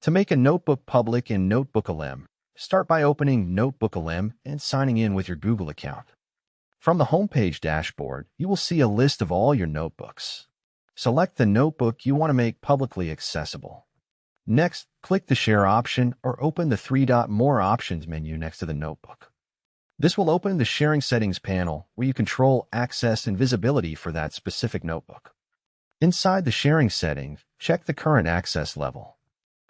To make a notebook public in NotebookLM, start by opening NotebookLM and signing in with your Google account. From the homepage dashboard, you will see a list of all your notebooks. Select the notebook you want to make publicly accessible. Next, click the Share option or open the three-dot More Options menu next to the notebook. This will open the Sharing Settings panel where you control access and visibility for that specific notebook. Inside the sharing settings, check the current access level.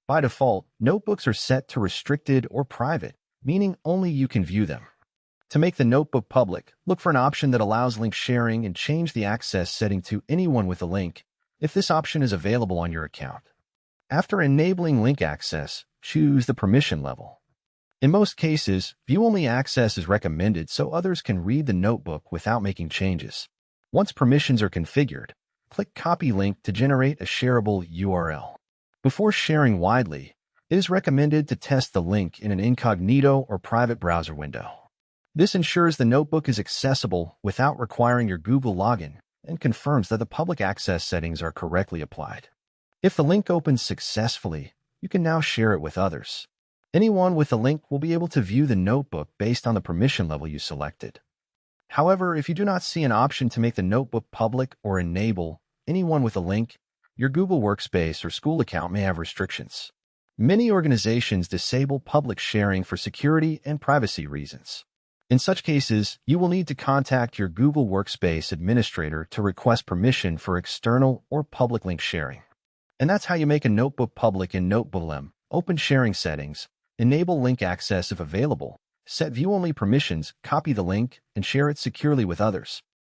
By default, notebooks are set to restricted or private, meaning only you can view them. To make the notebook public, look for an option that allows link sharing and change the access setting to anyone with a link if this option is available on your account. After enabling link access, choose the permission level. In most cases, view-only access is recommended so others can read the notebook without making changes. Once permissions are configured, click Copy Link to generate a shareable URL. Before sharing widely, it is recommended to test the link in an incognito or private browser window. This ensures the notebook is accessible without requiring your Google login and confirms that the public access settings are correctly applied. If the link opens successfully, you can now share it with others. Anyone with a link will be able to view the notebook based on the permission level you selected. However, if you do not see an option to make the notebook public or enable anyone with a link, your Google Workspace or school account may have restrictions. Many organizations disable public sharing for security and privacy reasons. In such cases, you will need to contact your Google Workspace administrator to request permission for external or public link sharing. And that's how you make a notebook public in NotebookLM. Open sharing settings, enable link access if available, set view-only permissions, copy the link, and share it securely with others.